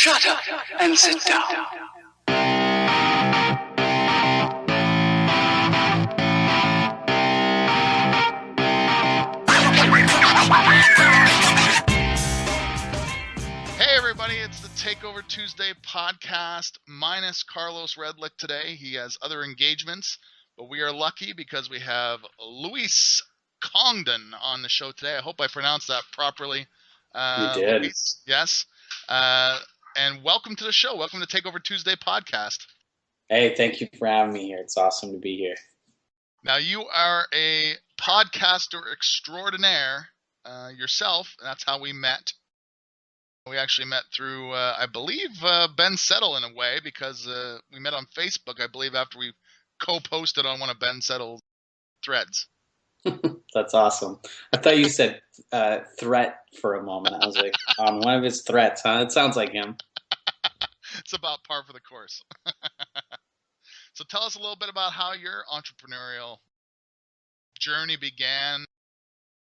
Shut up and sit down. Hey everybody, it's the Takeover Tuesday podcast, minus Carlos Redlick today. He has other engagements, but we are lucky because we have Luis Congdon on the show today. I hope I pronounced that properly. You did. Luis, yes. And welcome to the show. Welcome to Takeover Tuesday podcast. Hey, thank you for having me here. It's awesome to be here. Now, you are a podcaster extraordinaire yourself, and that's how we met. We actually met through, I believe, Ben Settle in a way, because we met on Facebook, I believe, after we co-posted on one of Ben Settle's threads. That's awesome. I thought you said threat for a moment. I was like, on one of his threats, huh? It sounds like him. It's about par for the course. So tell us a little bit about how your entrepreneurial journey began,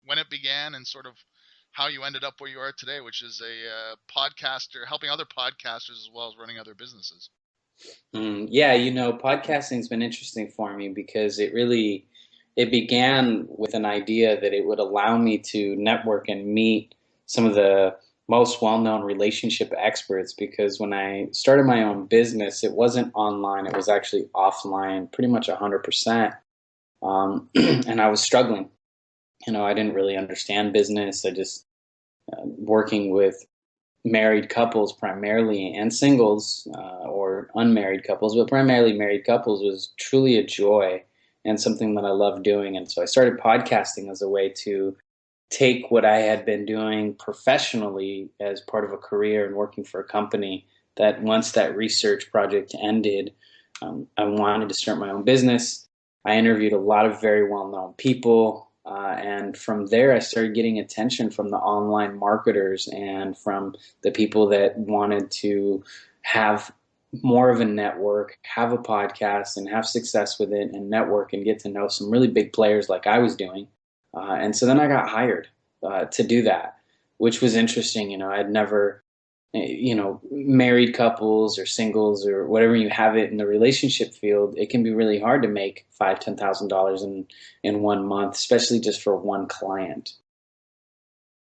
when it began, and sort of how you ended up where you are today, which is a podcaster, helping other podcasters as well as running other businesses. Yeah, podcasting's been interesting for me because it began with an idea that it would allow me to network and meet some of the most well-known relationship experts, because when I started my own business, it wasn't online, it was actually offline, pretty much 100%. And I was struggling. I didn't really understand business. I just working with married couples primarily, and singles or unmarried couples, but primarily married couples, was truly a joy and something that I loved doing. And so I started podcasting as a way to take what I had been doing professionally as part of a career and working for a company, that once that research project ended, I wanted to start my own business. I interviewed a lot of very well-known people, and from there I started getting attention from the online marketers and from the people that wanted to have more of a network, have a podcast and have success with it, and network and get to know some really big players like I was doing. And so then I got hired to do that, which was interesting. I'd never, married couples or singles or whatever you have it in the relationship field, it can be really hard to make $5,000, $10,000 in 1 month, especially just for one client.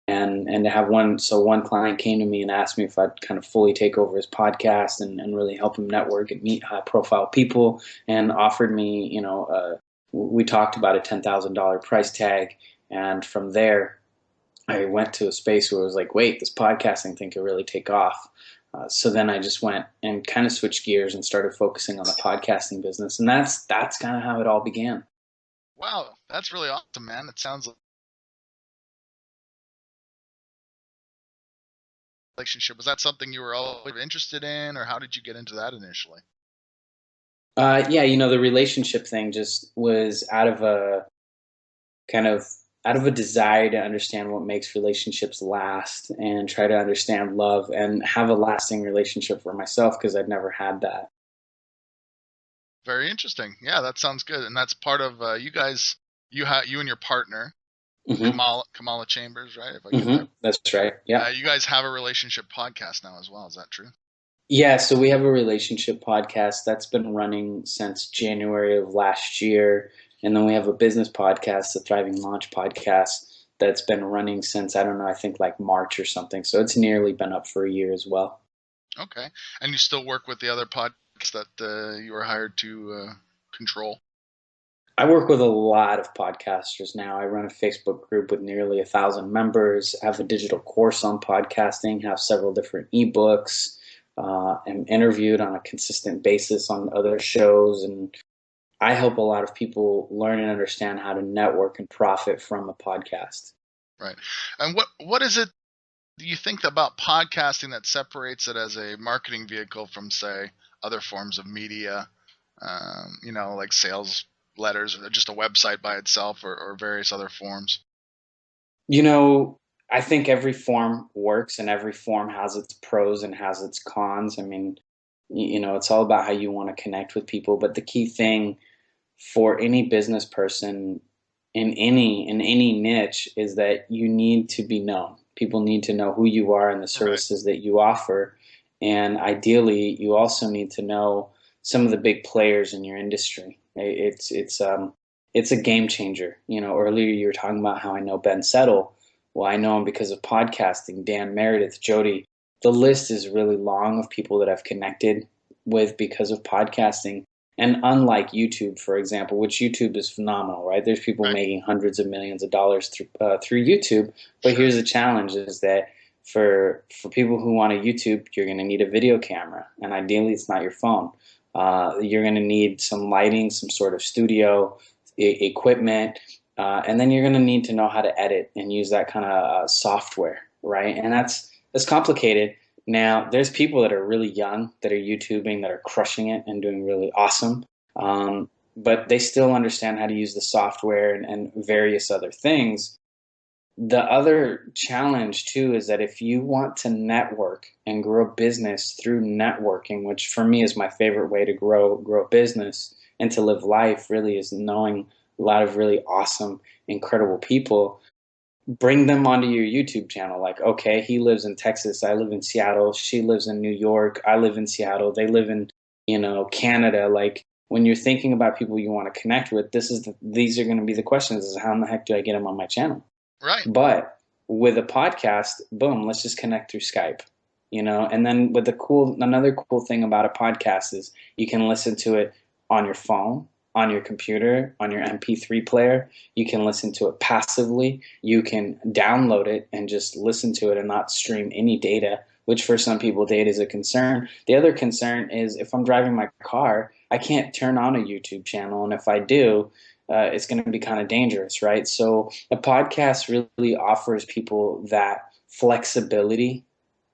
And to have one client came to me and asked me if I'd kind of fully take over his podcast and really help him network and meet high profile people, and offered me, we talked about a $10,000 price tag. And from there, I went to a space where I was like, wait, this podcasting thing could really take off. So then I just went and kind of switched gears and started focusing on the podcasting business. And that's kind of how it all began. Wow, that's really awesome, man. It sounds like relationship. Was that something you were always interested in, or how did you get into that initially? Yeah, the relationship thing just was out of a desire to understand what makes relationships last and try to understand love and have a lasting relationship for myself, because I'd never had that. Very interesting. Yeah, that sounds good. And that's part of you guys. You and your partner, Mm-hmm. Kamala Chambers, right? If I get that. That's right. Yeah. You guys have a relationship podcast now as well. Is that true? Yeah. So we have a relationship podcast that's been running since January of last year. And then we have a business podcast, the Thriving Launch podcast, that's been running since, I don't know, I think like March or something. So it's nearly been up for a year as well. Okay. And you still work with the other podcasts that you were hired to control? I work with a lot of podcasters now. I run a Facebook group with nearly 1,000 members, have a digital course on podcasting, have several different ebooks, am interviewed on a consistent basis on other shows, and I help a lot of people learn and understand how to network and profit from a podcast. Right. And what is it do you think about podcasting that separates it as a marketing vehicle from, say, other forms of media, like sales letters or just a website by itself or various other forms? I think every form works and every form has its pros and has its cons. I mean, it's all about how you want to connect with people. But the key thing for any business person in any niche is that you need to be known. People need to know who you are and the services that you offer. And ideally, you also need to know some of the big players in your industry. It's a game changer. Earlier you were talking about how I know Ben Settle. Well, I know him because of podcasting. Dan Meredith, Jody. The list is really long of people that I've connected with because of podcasting. And unlike YouTube, for example, which YouTube is phenomenal, right? There's people making hundreds of millions of dollars through YouTube. But here's the challenge: is that for people who want a YouTube, you're going to need a video camera, and ideally, it's not your phone. You're going to need some lighting, some sort of studio equipment, and then you're going to need to know how to edit and use that kind of software, right? And that's complicated. Now, there's people that are really young that are YouTubing that are crushing it and doing really awesome, but they still understand how to use the software and various other things. The other challenge, too, is that if you want to network and grow business through networking, which for me is my favorite way to grow business and to live life, really is knowing a lot of really awesome, incredible people, bring them onto your YouTube channel. Like, okay, he lives in Texas, I live in Seattle, she lives in New York, I live in Seattle, they live in, Canada. Like, when you're thinking about people you want to connect with, these are going to be the questions: is how in the heck do I get them on my channel? Right. But with a podcast, boom, let's just connect through Skype, and then another cool thing about a podcast is you can listen to it on your phone, on your computer, on your MP3 player. You can listen to it passively. You can download it and just listen to it and not stream any data, which for some people, data is a concern. The other concern is if I'm driving my car, I can't turn on a YouTube channel. And if I do, it's going to be kind of dangerous, right? So a podcast really offers people that flexibility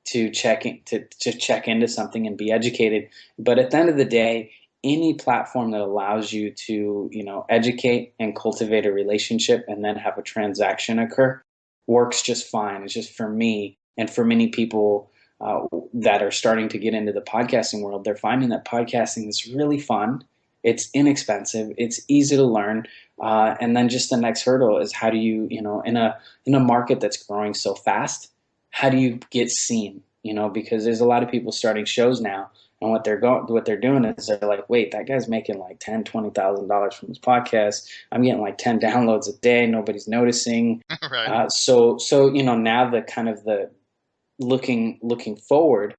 to check into something and be educated. But at the end of the day, any platform that allows you to, educate and cultivate a relationship and then have a transaction occur works just fine. It's just, for me and for many people that are starting to get into the podcasting world, they're finding that podcasting is really fun. It's inexpensive. It's easy to learn. And then just the next hurdle is how do you, in a market that's growing so fast, how do you get seen? Because there's a lot of people starting shows now. And what they're doing is they're like, wait, that guy's making like $10,000-$20,000 from his podcast. I'm getting like 10 downloads a day. Nobody's noticing. Right. So now the kind of the looking forward,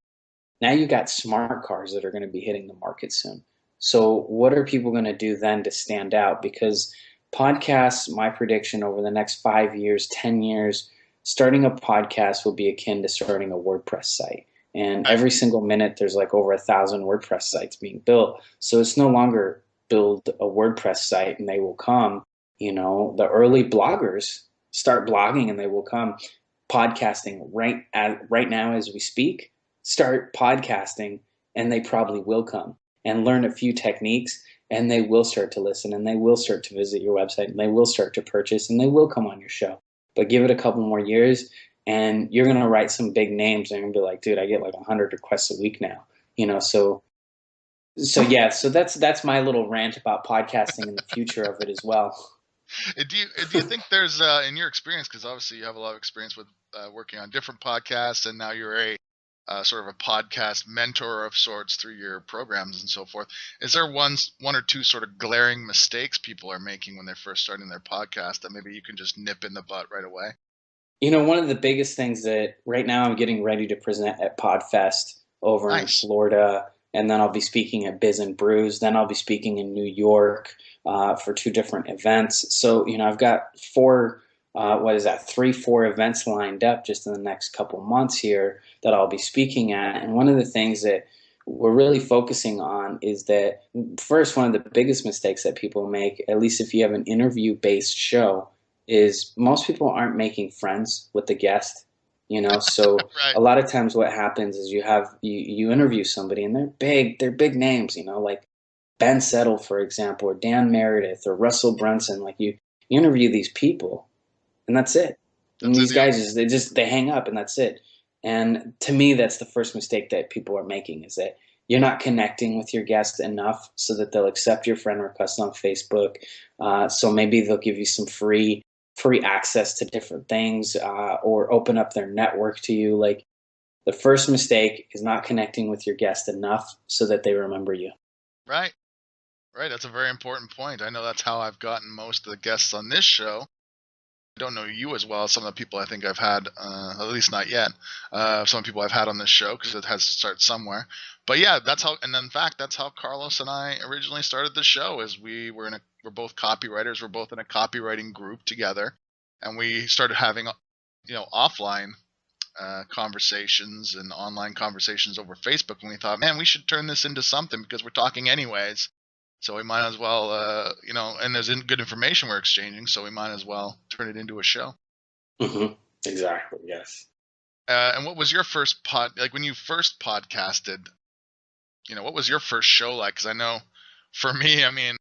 now you got smart cars that are going to be hitting the market soon. So what are people going to do then to stand out? Because podcasts, my prediction over the next 5 years, 10 years, starting a podcast will be akin to starting a WordPress site. And every single minute, there's like over 1,000 WordPress sites being built. So it's no longer build a WordPress site and they will come. The early bloggers start blogging and they will come. Podcasting right now as we speak, start podcasting and they probably will come and learn a few techniques and they will start to listen and they will start to visit your website and they will start to purchase and they will come on your show. But give it a couple more years and you're going to write some big names and you're going to be like, dude, I get like 100 requests a week now, so that's my little rant about podcasting and the future of it as well. Do you think there's, in your experience, because obviously you have a lot of experience with working on different podcasts and now you're a sort of a podcast mentor of sorts through your programs and so forth. Is there one or two sort of glaring mistakes people are making when they're first starting their podcast that maybe you can just nip in the butt right away? One of the biggest things that right now I'm getting ready to present at PodFest over in Florida, and then I'll be speaking at Biz and Brews. Then I'll be speaking in New York for 2 different events. So, I've got 4 events lined up just in the next couple months here that I'll be speaking at. And one of the things that we're really focusing on is that, first, one of the biggest mistakes that people make, at least if you have an interview-based show, is most people aren't making friends with the guest. So Right. A lot of times what happens is you interview somebody and they're big names, like Ben Settle, for example, or Dan Meredith or Russell Brunson. Like you interview these people and that's it. And these guys they hang up and that's it. And to me, that's the first mistake that people are making, is that you're not connecting with your guest enough so that they'll accept your friend request on Facebook. So maybe they'll give you some free access to different things or open up their network to you. Like, The first mistake is not connecting with your guest enough so that they remember you. Right. Right. That's a very important point. I know that's how I've gotten most of the guests on this show. I don't know you as well as some of the people I think I've had, at least not yet. Some of the people I've had on this show, because it has to start somewhere. But yeah, that's how. And in fact, that's how Carlos and I originally started the show. Is we're both copywriters. We're both in a copywriting group together, and we started having, offline conversations and online conversations over Facebook. And we thought, man, we should turn this into something because we're talking anyways. So we might as well, and there's good information we're exchanging, so we might as well turn it into a show. Mm-hmm. Exactly, yes. And what was your first when you first podcasted, what was your first show like? Because I know for me, I mean,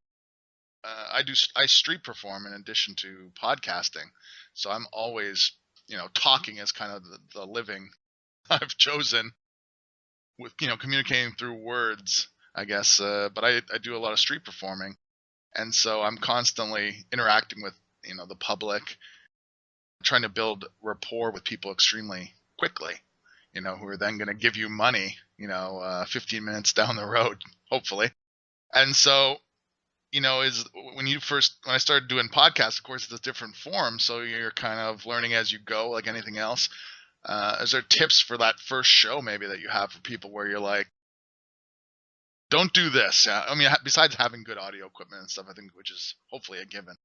I street perform in addition to podcasting. So I'm always, talking as kind of the living I've chosen with, communicating through words, I guess, but I do a lot of street performing, and so I'm constantly interacting with the public, trying to build rapport with people extremely quickly, who are then going to give you money, 15 minutes down the road, hopefully. And so, is when I started doing podcasts, of course, it's a different form, so you're kind of learning as you go, like anything else. Is there tips for that first show maybe that you have for people where you're like, don't do this? I mean, besides having good audio equipment and stuff, I think, which is hopefully a given.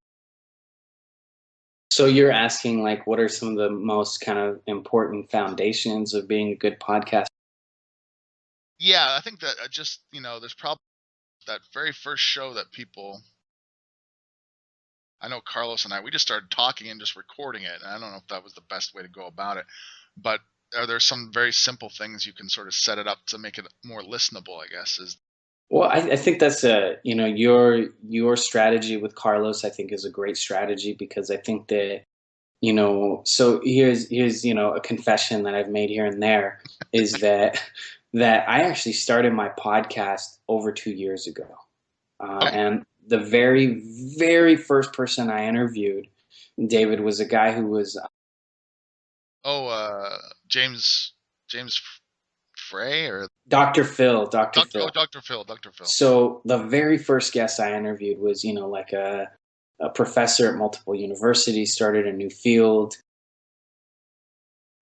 So you're asking, like, what are some of the most kind of important foundations of being a good podcast? Yeah, I think that just, there's probably that very first show that people, I know Carlos and we just started talking and just recording it. And I don't know if that was the best way to go about it, but are there some very simple things you can sort of set it up to make it more listenable, I guess, is. Well, I think that's your strategy with Carlos, I think, is a great strategy, because I think that, so here's a confession that I've made here and there is that I actually started my podcast over 2 years ago. And the very, very first person I interviewed, David, was a guy who was James Frey or Dr. Phil. Dr. Phil. Dr. Phil. So the very first guest I interviewed was, like a professor at multiple universities, started a new field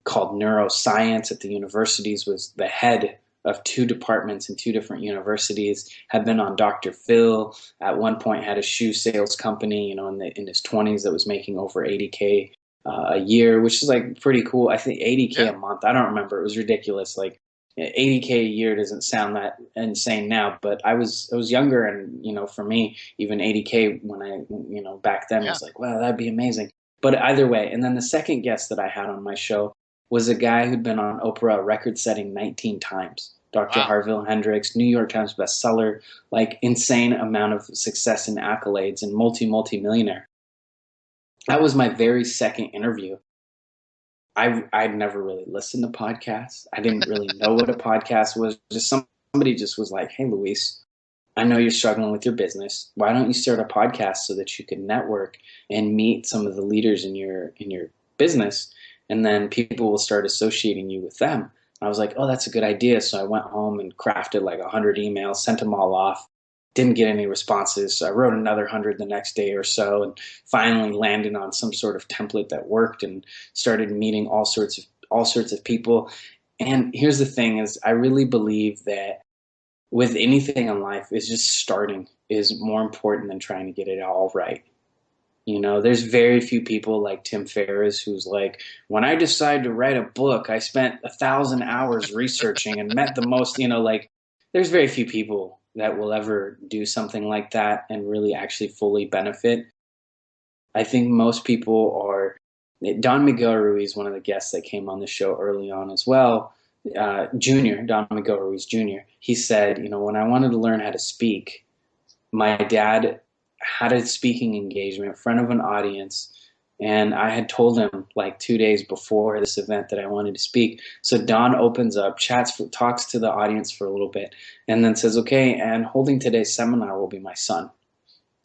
called neuroscience at the universities, was the head of 2 departments in 2 different universities, had been on Dr. Phil, at one point had a shoe sales company, in his 20s that was making over $80K a year, which is like pretty cool. I think $80K a month. I don't remember. It was ridiculous. Like $80K a year doesn't sound that insane now, but I was younger, and for me, even $80K when I back then was like, wow, that'd be amazing. But either way, and then the second guest that I had on my show was a guy who'd been on Oprah record-setting 19 times. Dr. Wow. Harville Hendrix, New York Times bestseller, like insane amount of success and accolades, and multi-millionaire. That was my very second interview. I'd never really listened to podcasts. I didn't really know what a podcast was. Just somebody just was like, hey, Luis, I know you're struggling with your business. Why don't you start a podcast so that you can network and meet some of the leaders in your business, and then people will start associating you with them. I was like, oh, that's a good idea. So I went home and crafted like 100 emails, sent them all off. Didn't get any responses. So I wrote another 100 the next day or so, and finally landed on some sort of template that worked, and started meeting all sorts of people. And here's the thing: is I really believe that with anything in life, is just starting is more important than trying to get it all right. There's very few people like Tim Ferriss who's like, when I decided to write a book, I spent 1,000 hours researching and met the most, there's very few people that will ever do something like that and really actually fully benefit. I think most people are. Don Miguel Ruiz, one of the guests that came on the show early on as well, Don Miguel Ruiz Jr., he said, when I wanted to learn how to speak, my dad had a speaking engagement in front of an audience, and I had told him like 2 days before this event that I wanted to speak. So Don opens up, talks to the audience for a little bit, and then says, okay, and holding today's seminar will be my son,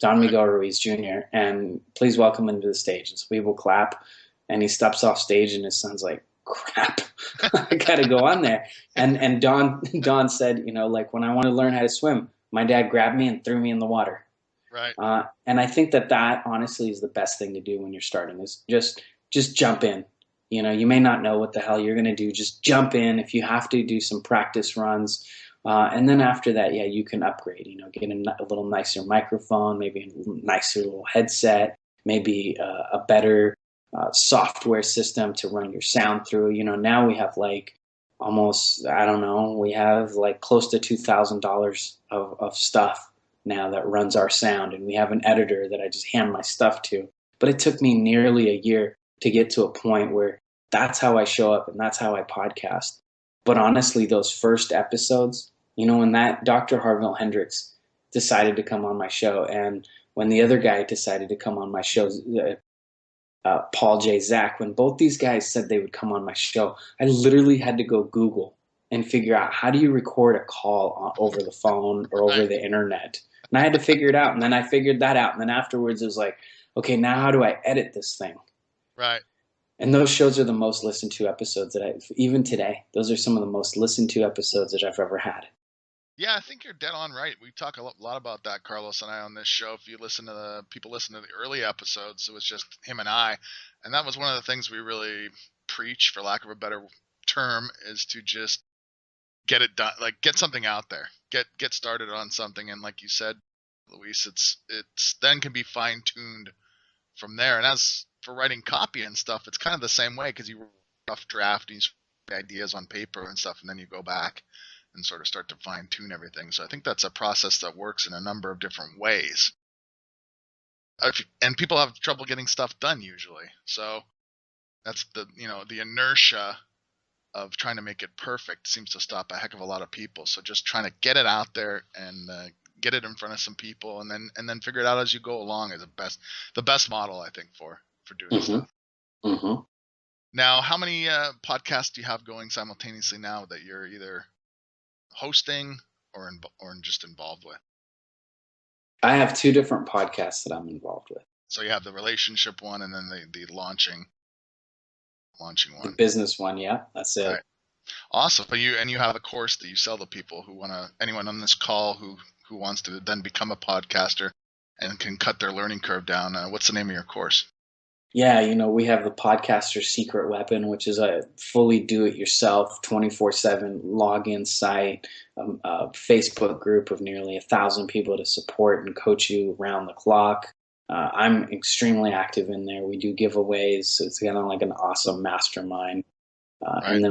Don Miguel Ruiz Jr., and please welcome him to the stage. And so people clap, and he steps off stage, and his son's like, crap, I got to go on there. And Don said, you know, like when I want to learn how to swim, my dad grabbed me and threw me in the water. Right. And I think that honestly is the best thing to do when you're starting, is just jump in. You know, you may not know what the hell you're going to do. Just jump in. If you have to, do some practice runs. And then after that, yeah, you can upgrade, you know, get a little nicer microphone, maybe a nicer little headset, maybe a better software system to run your sound through. You know, now we have like almost, I don't know, we have like close to $2,000 of stuff now that runs our sound. And we have an editor that I just hand my stuff to. But it took me nearly a year to get to a point where that's how I show up and that's how I podcast. But honestly, those first episodes, you know, when that Dr. Harville Hendrix decided to come on my show, and when the other guy decided to come on my show, Paul J. Zach, when both these guys said they would come on my show, I literally had to go Google and figure out, how do you record a call over the phone or over the internet? And I had to figure it out. And then I figured that out. And then afterwards it was like, okay, now how do I edit this thing? Right. And those shows are the most listened to episodes that even today, those are some of the most listened to episodes that I've ever had. Yeah, I think you're dead on right. We talk a lot about that, Carlos and I, on this show. If you listen to the early episodes, it was just him and I. And that was one of the things we really preach, for lack of a better term, is to just get it done, like get something out there, get started on something. And like you said, Luis, it's then can be fine tuned from there. And as for writing copy and stuff, it's kind of the same way, because you rough draft these ideas on paper and stuff, and then you go back and sort of start to fine tune everything. So I think that's a process that works in a number of different ways. And people have trouble getting stuff done usually. So that's the inertia of trying to make it perfect seems to stop a heck of a lot of people. So just trying to get it out there and get it in front of some people, and then figure it out as you go along is the best model, I think, for doing stuff. Mm-hmm. Now, how many podcasts do you have going simultaneously now that you're either hosting or just involved with? I have 2 different podcasts that I'm involved with. So you have the relationship one, and then the launching one. The business one, yeah, that's it. Right. Awesome. But you have a course that you sell to people who anyone on this call who wants to then become a podcaster and can cut their learning curve down. What's the name of your course? Yeah, you know, we have the Podcaster's Secret Weapon, which is a fully do-it-yourself, 24/7 login site, a Facebook group of nearly 1,000 people to support and coach you around the clock. I'm extremely active in there. We do giveaways, so it's kind of like an awesome mastermind. Right. And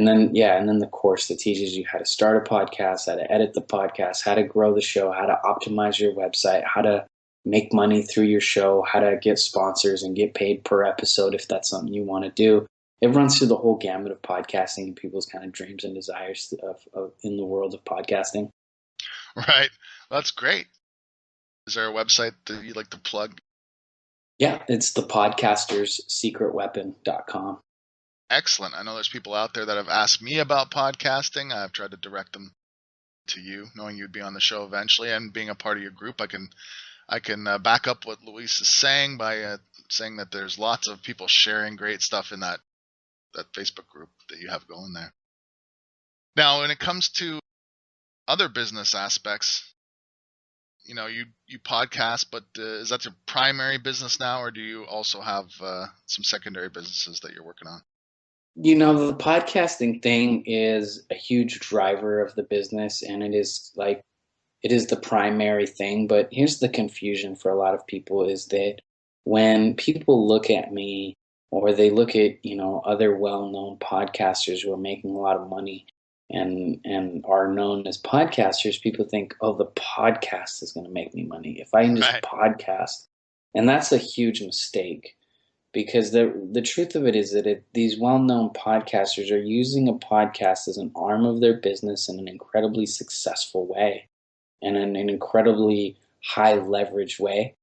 then the course that teaches you how to start a podcast, how to edit the podcast, how to grow the show, how to optimize your website, how to make money through your show, how to get sponsors and get paid per episode if that's something you want to do. It runs through the whole gamut of podcasting and people's kind of dreams and desires of in the world of podcasting. Right. That's great. Is there a website that you'd like to plug? Yeah, it's thepodcasterssecretweapon.com. Excellent. I know there's people out there that have asked me about podcasting. I've tried to direct them to you, knowing you'd be on the show eventually, and being a part of your group. I can back up what Luis is saying by saying that there's lots of people sharing great stuff in that Facebook group that you have going there. Now, when it comes to other business aspects, you know, you podcast, but is that your primary business now, or do you also have some secondary businesses that you're working on? You know, the podcasting thing is a huge driver of the business, and it is the primary thing. But here's the confusion for a lot of people, is that when people look at me, or they look at, you know, other well-known podcasters who are making a lot of money and are known as podcasters, people think, oh, the podcast is going to make me money if I can just podcast. And that's a huge mistake. Because the truth of it is that these well-known podcasters are using a podcast as an arm of their business in an incredibly successful way and in an incredibly high leverage way.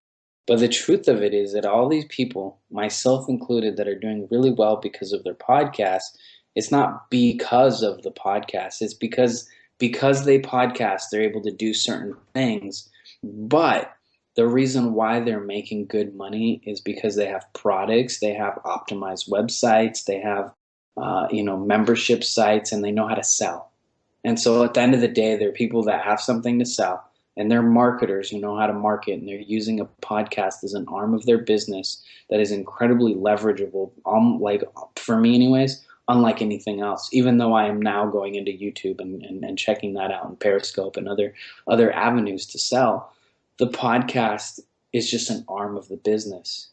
But the truth of it is that all these people, myself included, that are doing really well because of their podcast, it's not because of the podcast. It's because they podcast, they're able to do certain things. But the reason why they're making good money is because they have products, they have optimized websites, they have membership sites, and they know how to sell. And so at the end of the day, there are people that have something to sell, and they're marketers who know how to market, and they're using a podcast as an arm of their business that is incredibly leverageable, like for me anyways, unlike anything else, even though I am now going into YouTube and checking that out, and Periscope and other avenues to sell. The podcast is just an arm of the business.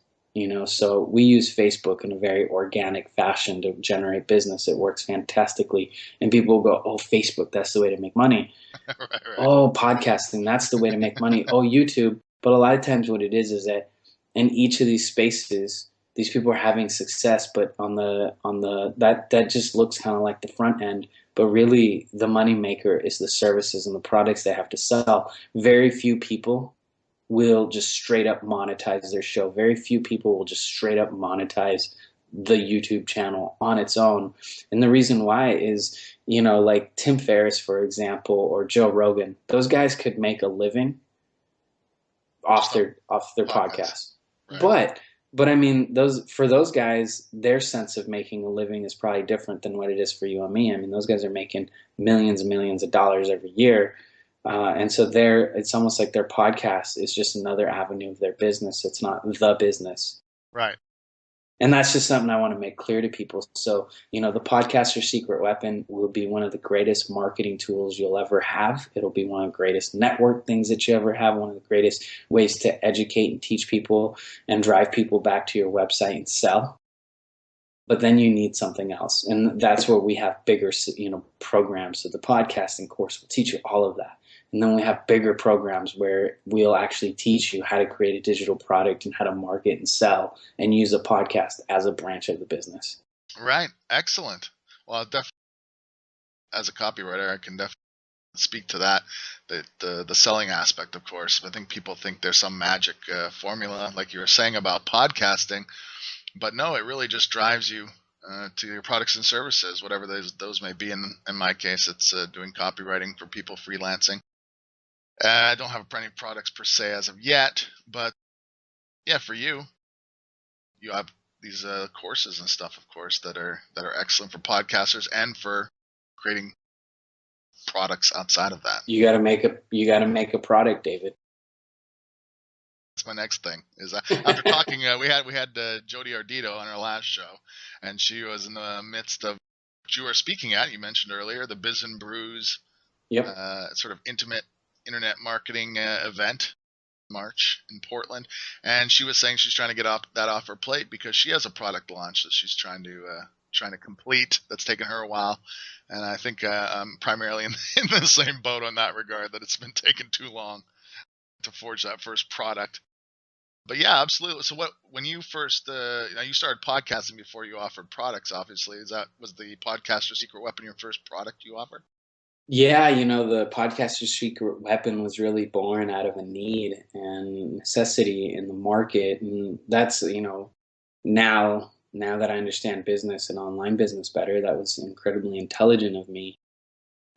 So we use Facebook in a very organic fashion to generate business. It works fantastically. And people go, oh, Facebook, that's the way to make money. Right. Oh, podcasting, that's the way to make money. Oh, YouTube. But a lot of times what it is that in each of these spaces, these people are having success, but on the that just looks kind of like the front end. But really the money maker is the services and the products they have to sell. Very few people will just straight up monetize their show. Very few people will just straight up monetize the YouTube channel on its own. And the reason why is, like Tim Ferriss, for example, or Joe Rogan, those guys could make a living off their podcast. Right. But I mean, those guys, their sense of making a living is probably different than what it is for you and me. I mean, those guys are making millions and millions of dollars every year. And so it's almost like their podcast is just another avenue of their business. It's not the business. Right. And that's just something I want to make clear to people. So, the podcast, Your Secret Weapon, will be one of the greatest marketing tools you'll ever have. It'll be one of the greatest network things that you ever have, one of the greatest ways to educate and teach people and drive people back to your website and sell. But then you need something else. And that's where we have bigger, programs. So the podcasting course will teach you all of that. And then we have bigger programs where we'll actually teach you how to create a digital product and how to market and sell and use a podcast as a branch of the business. Right. Excellent. Well, definitely, as a copywriter, I can definitely speak to that, the selling aspect, of course. I think people think there's some magic formula, like you were saying about podcasting. But no, it really just drives you to your products and services, whatever those may be. In my case, it's doing copywriting for people freelancing. I don't have any products per se as of yet, but yeah, for you have these courses and stuff, of course, that are excellent for podcasters and for creating products outside of that. You got to make a product, David. That's my next thing. Is after talking, we had Jody Ardito on our last show, and she was in the midst of what you were speaking at. You mentioned earlier the Biz and Brews, sort of intimate internet marketing event, March in Portland, and she was saying she's trying to get that off her plate because she has a product launch that she's trying to complete. That's taken her a while, and I think I'm primarily in the same boat on that regard. That it's been taking too long to forge that first product. But yeah, absolutely. So when you first you started podcasting before you offered products, obviously, was the podcast Your Secret Weapon your first product you offered? Yeah, the podcast Your Secret Weapon was really born out of a need and necessity in the market. And that's, now that I understand business and online business better, that was incredibly intelligent of me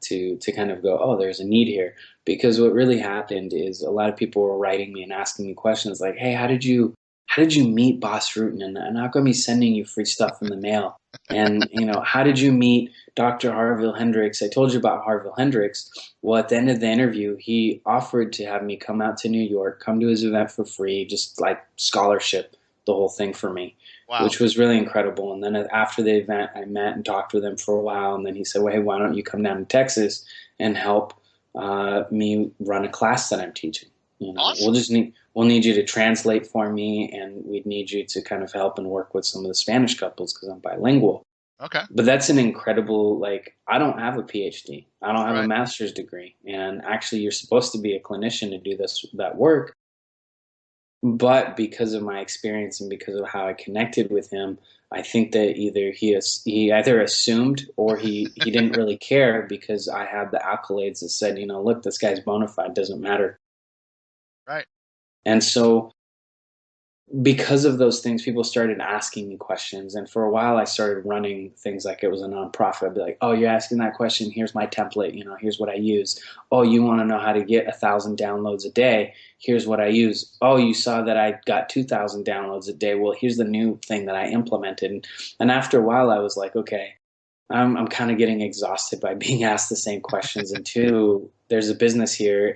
to kind of go, oh, there's a need here. Because what really happened is a lot of people were writing me and asking me questions like, hey, how did you meet Boss Rutan? And how come he's sending you free stuff in the mail? And, how did you meet Dr. Harville Hendrix? I told you about Harville Hendrix. Well, at the end of the interview, he offered to have me come out to New York, come to his event for free, just like scholarship, the whole thing for me. Wow. Which was really incredible. And then after the event, I met and talked with him for a while. And then he said, well, hey, why don't you come down to Texas and help me run a class that I'm teaching? Awesome. We'll need you to translate for me, and we'd need you to kind of help and work with some of the Spanish couples because I'm bilingual. Okay. But that's an incredible, I don't have a PhD. I don't have a master's degree. And actually, you're supposed to be a clinician to do that work. But because of my experience and because of how I connected with him, I think that either he either assumed or he didn't really care because I had the accolades that said, look, this guy's bona fide, doesn't matter. Right. And so because of those things, people started asking me questions. And for a while, I started running things like it was a nonprofit. I'd be like, oh, you're asking that question. Here's my template. Here's what I use. Oh, you want to know how to get 1,000 downloads a day? Here's what I use. Oh, you saw that I got 2,000 downloads a day. Well, here's the new thing that I implemented. And after a while, I was like, okay, I'm kind of getting exhausted by being asked the same questions. And two, there's a business here.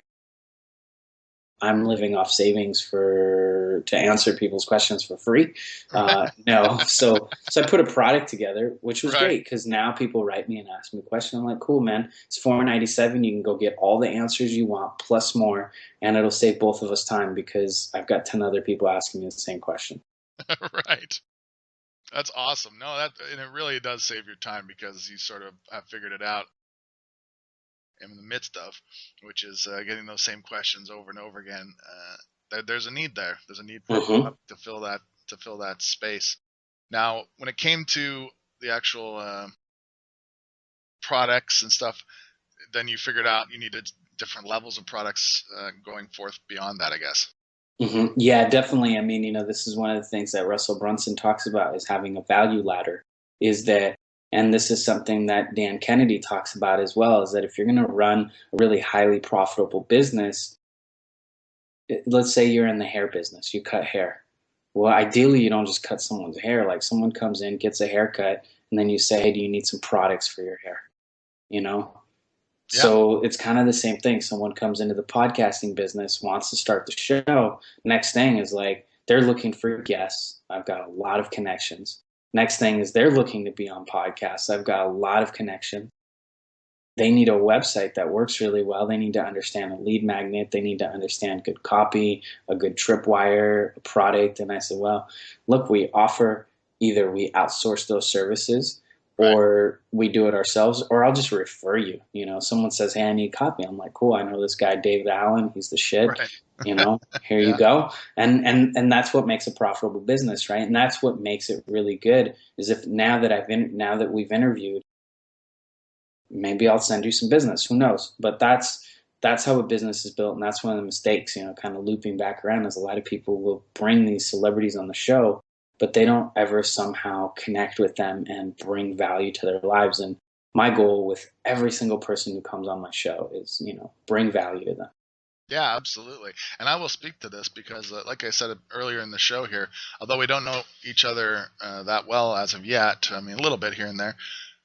I'm living off savings to answer people's questions for free. No. So I put a product together, which was great because now people write me and ask me a question. I'm like, cool, man. It's $4.97. You can go get all the answers you want plus more, and it'll save both of us time because I've got 10 other people asking me the same question. Right. That's awesome. No, and it really does save your time because you sort of have figured it out in the midst of, which is getting those same questions over and over again. There's a need there. There's a need for to fill that space. Now, when it came to the actual products and stuff, then you figured out you needed different levels of products going forth beyond that, I guess. Mm-hmm. Yeah, definitely. I mean, this is one of the things that Russell Brunson talks about is having a value ladder. And this is something that Dan Kennedy talks about as well, is that if you're going to run a really highly profitable business, let's say you're in the hair business, you cut hair. Well, ideally, you don't just cut someone's hair. Like someone comes in, gets a haircut, and then you say, hey, do you need some products for your hair? Yeah. So it's kind of the same thing. Someone comes into the podcasting business, wants to start the show. Next thing is like, they're looking for guests. I've got a lot of connections. Next thing is they're looking to be on podcasts. I've got a lot of connections. They need a website that works really well. They need to understand a lead magnet. They need to understand good copy, a good tripwire, a product. And I said, well, look, either we outsource those services or we do it ourselves, or I'll just refer you. Someone says, hey, I need copy. I'm like, cool, I know this guy, David Allen. He's the shit. Right. Here you go. And that's what makes a profitable business, right? And that's what makes it really good is if now that we've interviewed, maybe I'll send you some business. Who knows? But that's how a business is built. And that's one of the mistakes, kind of looping back around, is a lot of people will bring these celebrities on the show, but they don't ever somehow connect with them and bring value to their lives. And my goal with every single person who comes on my show is, bring value to them. Yeah, absolutely. And I will speak to this because, like I said earlier in the show here, although we don't know each other that well as of yet, I mean, a little bit here and there,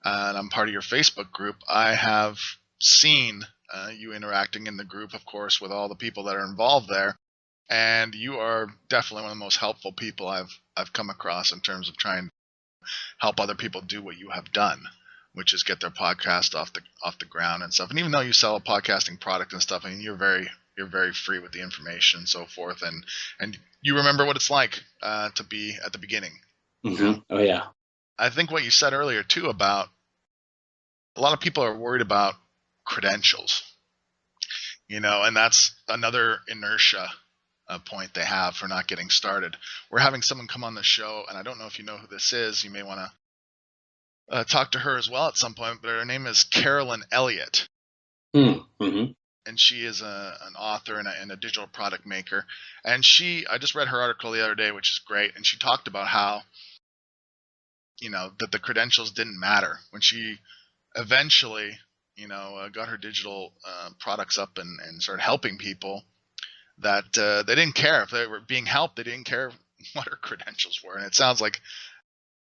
and I'm part of your Facebook group, I have seen you interacting in the group, of course, with all the people that are involved there. And you are definitely one of the most helpful people I've come across in terms of trying to help other people do what you have done, which is get their podcast off the ground and stuff. And even though you sell a podcasting product and stuff, I mean, you're very free with the information and so forth, and you remember what it's like to be at the beginning. Mm-hmm. Oh yeah. I think what you said earlier too about a lot of people are worried about credentials, and that's another inertia point they have for not getting started. We're having someone come on the show, and I don't know if you know who this is. You may want to talk to her as well at some point, but her name is Carolyn Elliott. Mm-hmm. And she is an author and a digital product maker. And I just read her article the other day, which is great. And she talked about how, that the credentials didn't matter when she eventually, got her digital products up and started helping people, that they didn't care if they were being helped. They didn't care what her credentials were. And it sounds like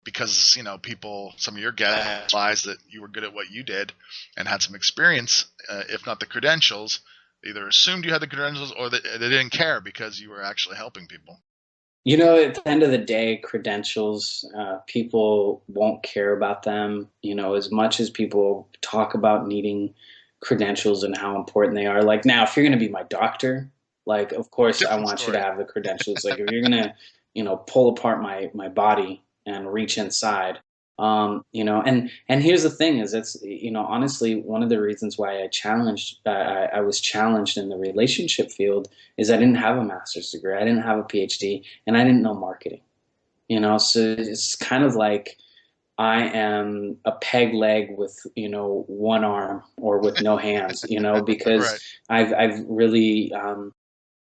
because, some of your guests realized that you were good at what you did and had some experience, if not the credentials, they either assumed you had the credentials or they didn't care because you were actually helping people. At the end of the day, credentials, people won't care about them, as much as people talk about needing credentials and how important they are. Like now, if you're going to be my doctor, like, of course, I want you to have the credentials. Like if you're going to, pull apart my body and reach inside, and here's the thing is it's, honestly, one of the reasons why I was challenged in the relationship field is I didn't have a master's degree. I didn't have a PhD and I didn't know marketing, so it's kind of like I am a peg leg with, one arm or with no hands, because right. I've really,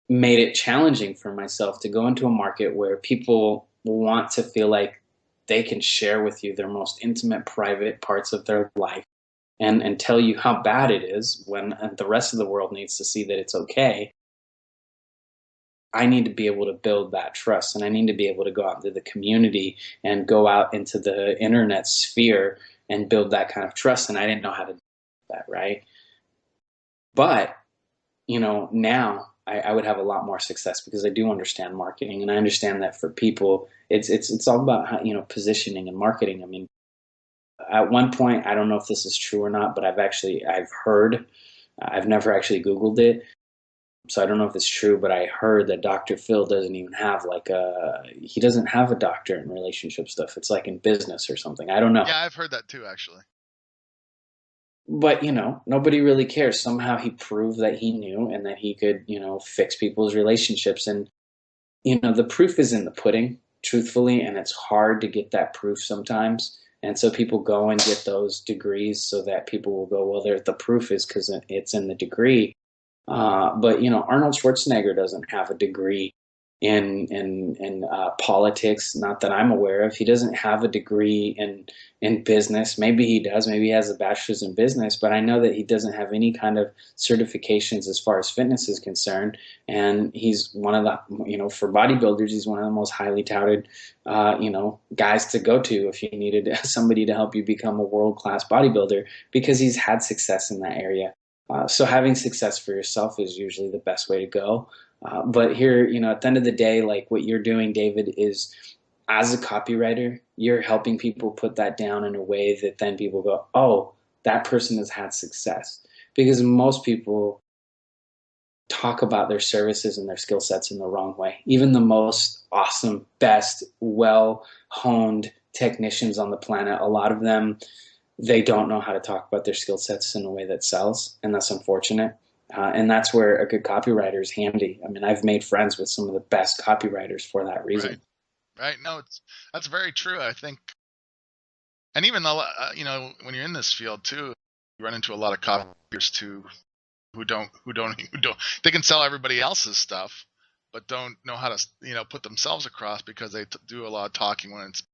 made it challenging for myself to go into a market where people want to feel like they can share with you their most intimate, private parts of their life and tell you how bad it is when the rest of the world needs to see that it's okay. I need to be able to build that trust, and I need to be able to go out into the community and go out into the internet sphere and build that kind of trust. And I didn't know how to do that, right? But, now I would have a lot more success because I do understand marketing, and I understand that for people, it's all about how, positioning and marketing. I mean, at one point, I don't know if this is true or not, but I've heard, I've never actually Googled it, so I don't know if it's true, but I heard that Dr. Phil doesn't even have he doesn't have a doctorate in relationship stuff. It's like in business or something. I don't know. Yeah, I've heard that too, actually. But, nobody really cares. Somehow he proved that he knew and that he could, fix people's relationships. And, the proof is in the pudding, truthfully, and it's hard to get that proof sometimes. And so people go and get those degrees so that people will go, well, the proof is because it's in the degree. But Arnold Schwarzenegger doesn't have a degree in politics, not that I'm aware of. He doesn't have a degree in business. Maybe he does. Maybe he has a bachelor's in business, but I know that he doesn't have any kind of certifications as far as fitness is concerned. And he's one of the, for bodybuilders, he's one of the most highly touted, guys to go to if you needed somebody to help you become a world-class bodybuilder, because he's had success in that area. So having success for yourself is usually the best way to go. But here, at the end of the day, like what you're doing, David, is as a copywriter, you're helping people put that down in a way that then people go, oh, that person has had success. Because most people talk about their services and their skill sets in the wrong way. Even the most awesome, best, well-honed technicians on the planet, a lot of them, they don't know how to talk about their skill sets in a way that sells, and that's unfortunate. And that's where a good copywriter is handy. I mean, I've made friends with some of the best copywriters for that reason. Right. No, that's very true. I think, and even though when you're in this field too, you run into a lot of copywriters too, who don't. They can sell everybody else's stuff, but don't know how to put themselves across because they do a lot of talking when it's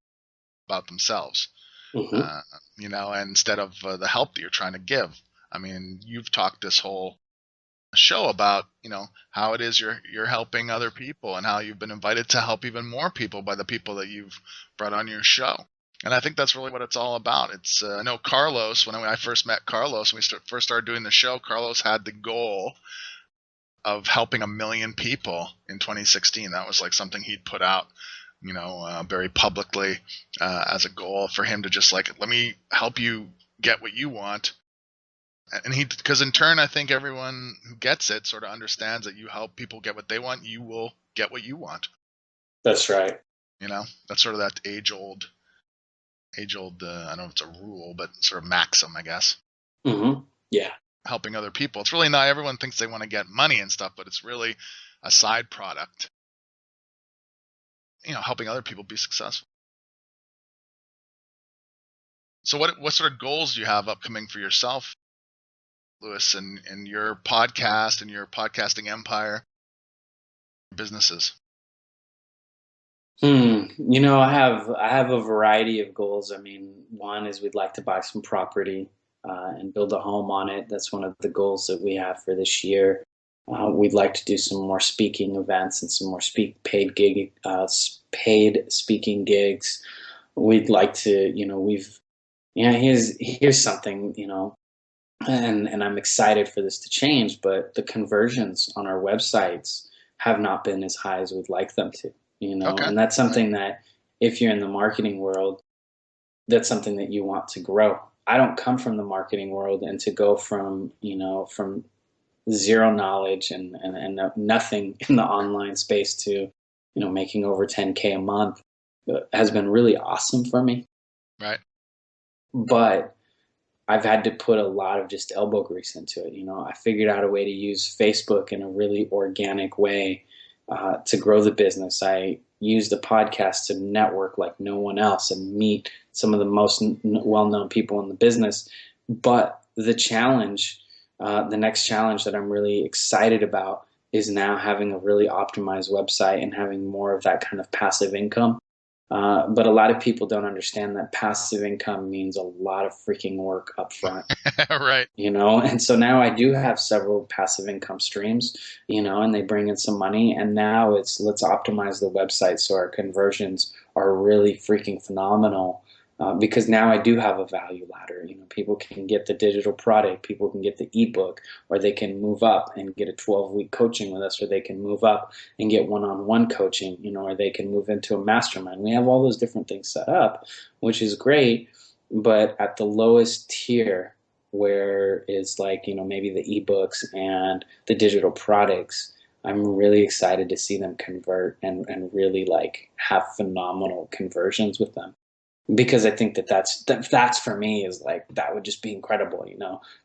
about themselves. Mm-hmm. Instead of the help that you're trying to give. I mean, you've talked this whole show about, how it is you're helping other people and how you've been invited to help even more people by the people that you've brought on your show. And I think that's really what it's all about. It's I know Carlos, when I first met Carlos, when we first started doing the show, Carlos had the goal of helping 1 million people in 2016. That was like something he'd put out very publicly as a goal for him to just let me help you get what you want. And because in turn, I think everyone who gets it sort of understands that you help people get what they want, you will get what you want. That's right. That's sort of that age old, I don't know if it's a rule, but sort of maxim, I guess. Mm-hmm. Yeah. Helping other people. It's really not, everyone thinks they want to get money and stuff, but it's really a side product. Helping other people be successful. So what sort of goals do you have upcoming for yourself, Luis, and your podcast and your podcasting empire, businesses? I have a variety of goals. I mean, one is we'd like to buy some property and build a home on it. That's one of the goals that we have for this year. We'd like to do some more speaking events and some more paid speaking gigs. We'd like to, here's something, and I'm excited for this to change, but the conversions on our websites have not been as high as we'd like them to, Okay. And that's something that if you're in the marketing world, that's something that you want to grow. I don't come from the marketing world, and to go from zero knowledge and nothing in the online space to, making over 10K a month has been really awesome for me. Right. But I've had to put a lot of just elbow grease into it. I figured out a way to use Facebook in a really organic way to grow the business. I used the podcast to network like no one else and meet some of the most well-known people in the business. But the challenge, the next challenge that I'm really excited about is now having a really optimized website and having more of that kind of passive income. But a lot of people don't understand that passive income means a lot of freaking work up front. Right. And so now I do have several passive income streams, and they bring in some money, and now it's let's optimize the website so our conversions are really freaking phenomenal. Because now I do have a value ladder. People can get the digital product, people can get the ebook, or they can move up and get a 12-week coaching with us, or they can move up and get one-on-one coaching, or they can move into a mastermind. We have all those different things set up, which is great. But at the lowest tier, where is like, maybe the ebooks and the digital products, I'm really excited to see them convert and really like have phenomenal conversions with them. Because I think that's for me is like, that would just be incredible,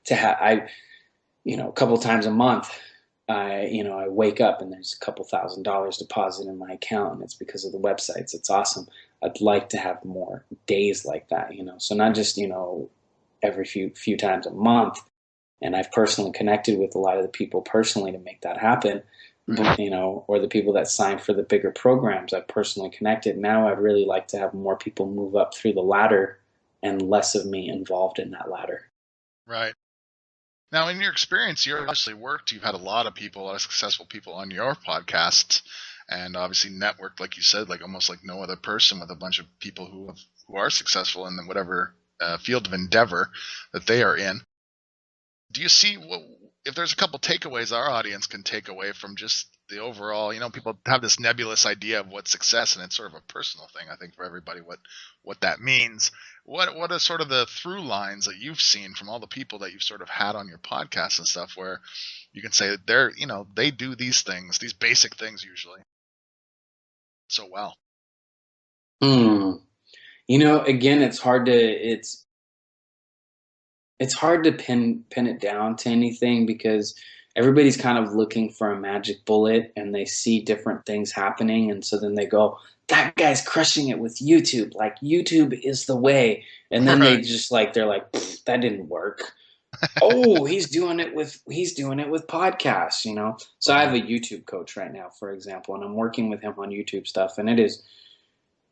to have, a couple times a month, I wake up and there's a couple $1,000s deposited in my account, and it's because of the websites. It's awesome. I'd like to have more days like that, so not just, every few times a month. And I've personally connected with a lot of the people personally to make that happen. But, or the people that sign for the bigger programs, I've personally connected. Now I'd really like to have more people move up through the ladder and less of me involved in that ladder. Right. Now, in your experience, you've obviously worked. You've had a lot of successful people on your podcasts, and obviously networked, like you said, like almost like no other person, with a bunch of people who are successful in whatever field of endeavor that they are in. Do you see if there's a couple takeaways our audience can take away from just the overall, people have this nebulous idea of what success, and it's sort of a personal thing, I think, for everybody, what that means. What are sort of the through lines that you've seen from all the people that you've sort of had on your podcast and stuff, where you can say that they do these things, these basic things usually so well? Again, it's hard to pin it down to anything, because everybody's kind of looking for a magic bullet, and they see different things happening, and so then they go, that guy's crushing it with YouTube, like YouTube is the way. And then they just like, they're like, that didn't work. Oh, he's doing it with podcasts. So I have a YouTube coach right now, for example, and I'm working with him on YouTube stuff, and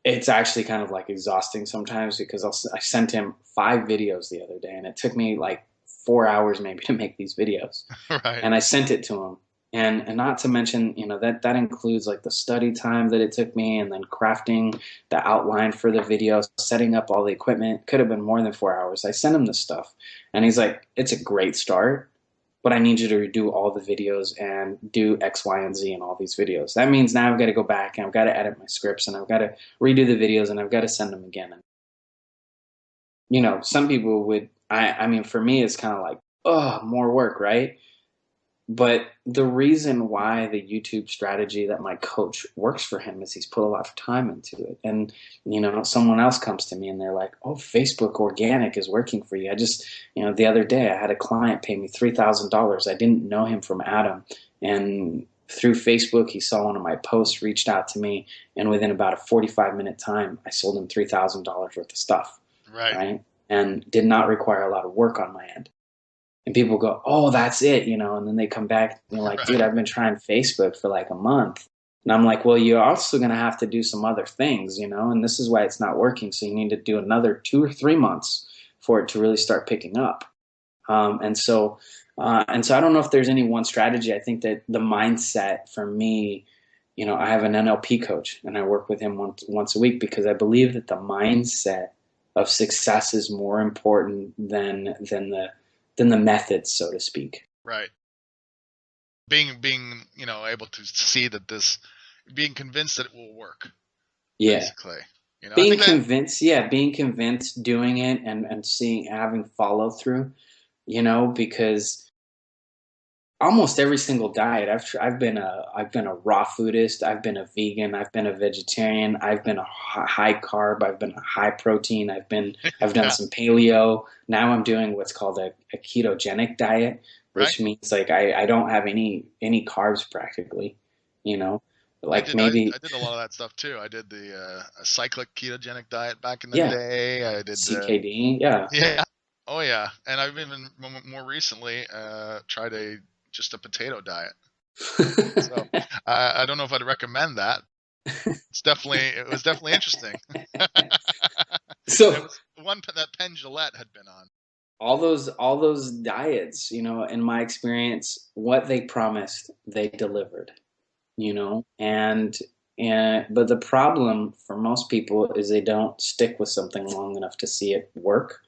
it's actually kind of like exhausting sometimes, because I sent him 5 videos the other day, and it took me like 4 hours maybe to make these videos. Right. And I sent it to him. And not to mention, that includes like the study time that it took me, and then crafting the outline for the video, setting up all the equipment. Could have been more than 4 hours. I sent him this stuff, and he's like, it's a great start, but I need you to redo all the videos and do X, Y, and Z in all these videos. That means now I've got to go back, and I've got to edit my scripts, and I've got to redo the videos, and I've got to send them again. And, some people would, I mean, for me, it's kind of like, oh, more work, right? But the reason why the YouTube strategy that my coach works for him is he's put a lot of time into it. And, someone else comes to me and they're like, oh, Facebook organic is working for you. I just, the other day I had a client pay me $3,000. I didn't know him from Adam. And through Facebook, he saw one of my posts, reached out to me, and within about a 45-minute time, I sold him $3,000 worth of stuff. Right. And did not require a lot of work on my end. And people go, oh, that's it, and then they come back and they're like, dude, I've been trying Facebook for like a month. And I'm like, well, you're also going to have to do some other things, and this is why it's not working. So you need to do another 2 or 3 months for it to really start picking up. And so I don't know if there's any one strategy. I think that the mindset for me, I have an NLP coach, and I work with him once a week, because I believe that the mindset of success is more important than the methods, so to speak. Right. Being able to see that being convinced that it will work. Yeah. Basically. Being convinced, doing it, and having follow through, because almost every single diet I've been a raw foodist, I've been a vegan, I've been a vegetarian, I've been a high carb, I've been a high protein, I've done some paleo. Now I'm doing what's called a ketogenic diet, which means like I don't have any carbs practically, like I did a lot of that stuff too. I did the a cyclic ketogenic diet back in the day. I did CKD. Yeah. Oh yeah. And I've even more recently tried just a potato diet. So I don't know if I'd recommend that. It was definitely interesting. So It was one that Penn Jillette had been on. all those diets, in my experience, what they promised, they delivered, and but the problem for most people is they don't stick with something long enough to see it work.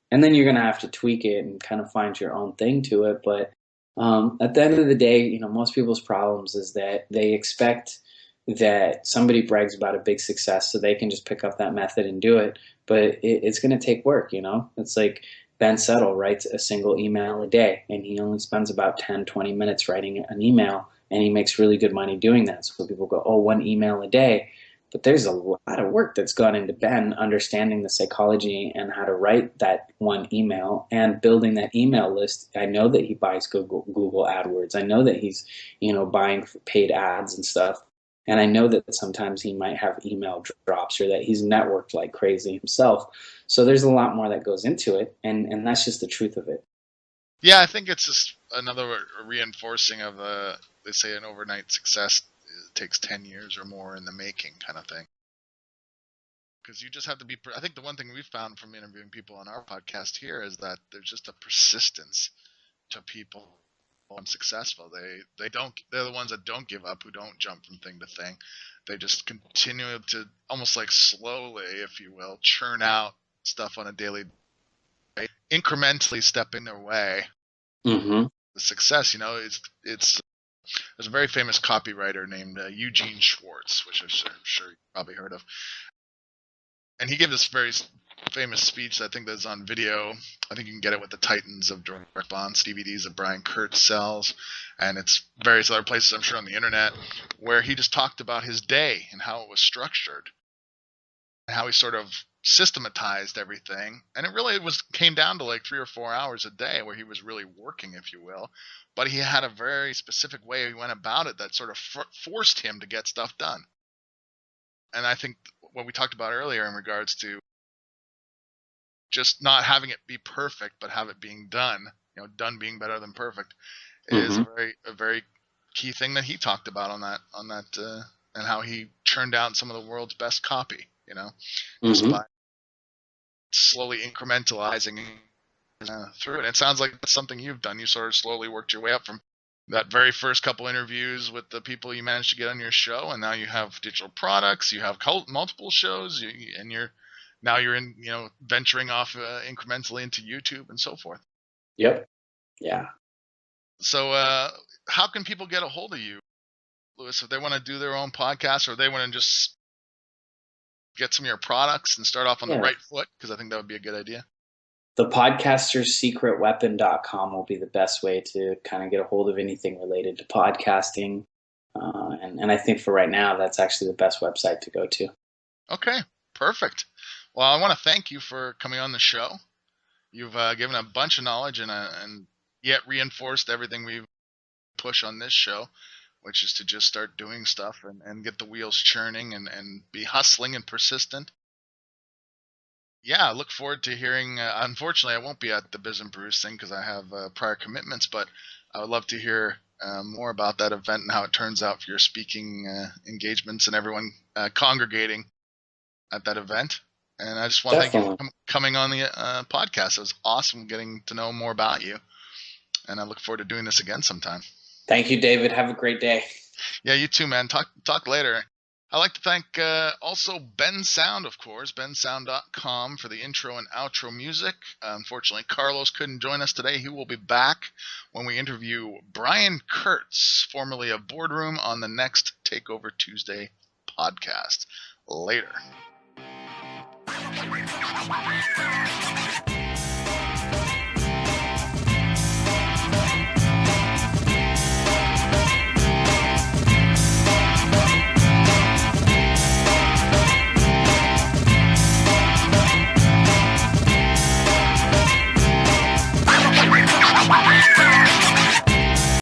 And then you're going to have to tweak it and kind of find your own thing to it. But at the end of the day, most people's problems is that they expect that somebody brags about a big success so they can just pick up that method and do it. But it's going to take work. It's like Ben Settle writes a single email a day, and he only spends about 10, 20 minutes writing an email, and he makes really good money doing that. So people go, oh, one email a day. But there's a lot of work that's gone into Ben understanding the psychology and how to write that one email and building that email list. I know that he buys Google AdWords. I know that he's, buying paid ads and stuff. And I know that sometimes he might have email drops or that he's networked like crazy himself. So there's a lot more that goes into it. And that's just the truth of it. Yeah, I think it's just another reinforcing of they say an overnight success takes 10 years or more in the making kind of thing. Because you just have to be. I think the one thing we've found from interviewing people on our podcast here is that there's just a persistence to people unsuccessful. They're the ones that don't give up, who don't jump from thing to thing. They just continue to almost like slowly, if you will, churn out stuff on a daily basis, incrementally stepping their way. Mm-hmm. The success, it's there's a very famous copywriter named Eugene Schwartz, which I'm sure you've probably heard of. And he gave this very famous speech. I think that's on video. I think you can get it with the Titans of Direct Response DVDs that Brian Kurtz sells, and it's various other places, I'm sure, on the internet, where he just talked about his day and how it was structured, and how he sort of systematized everything. And it really came down to like 3 or 4 hours a day where he was really working, if you will. But he had a very specific way he went about it that sort of forced him to get stuff done. And I think what we talked about earlier in regards to just not having it be perfect, but have it being done, done being better than perfect, is a very key thing that he talked about on that, and how he churned out some of the world's best copy, just by slowly incrementalizing through it. It sounds like that's something you've done. You sort of slowly worked your way up from that very first couple interviews with the people you managed to get on your show, and now you have digital products, you have multiple shows, and you're in, venturing off incrementally into YouTube and so forth. Yep. Yeah. So how can people get a hold of you, Luis, if they want to do their own podcast, or they want to just get some of your products and start off on the right foot? Because I think that would be a good idea. The podcasterssecretweapon.com will be the best way to kind of get a hold of anything related to podcasting. And I think for right now, that's actually the best website to go to. Okay, perfect. Well, I want to thank you for coming on the show. You've given a bunch of knowledge and yet reinforced everything we push on this show, which is to just start doing stuff and get the wheels churning and be hustling and persistent. Yeah, I look forward to hearing. Unfortunately, I won't be at the Biz and Brews thing because I have prior commitments, but I would love to hear more about that event and how it turns out for your speaking engagements and everyone congregating at that event. And I just want to thank you for coming on the podcast. It was awesome getting to know more about you, and I look forward to doing this again sometime. Thank you, David. Have a great day. Yeah, you too, man. Talk later. I'd like to thank also Ben Sound, of course, bensound.com for the intro and outro music. Unfortunately, Carlos couldn't join us today. He will be back when we interview Brian Kurtz, formerly of Boardroom, on the next Takeover Tuesday podcast. Later.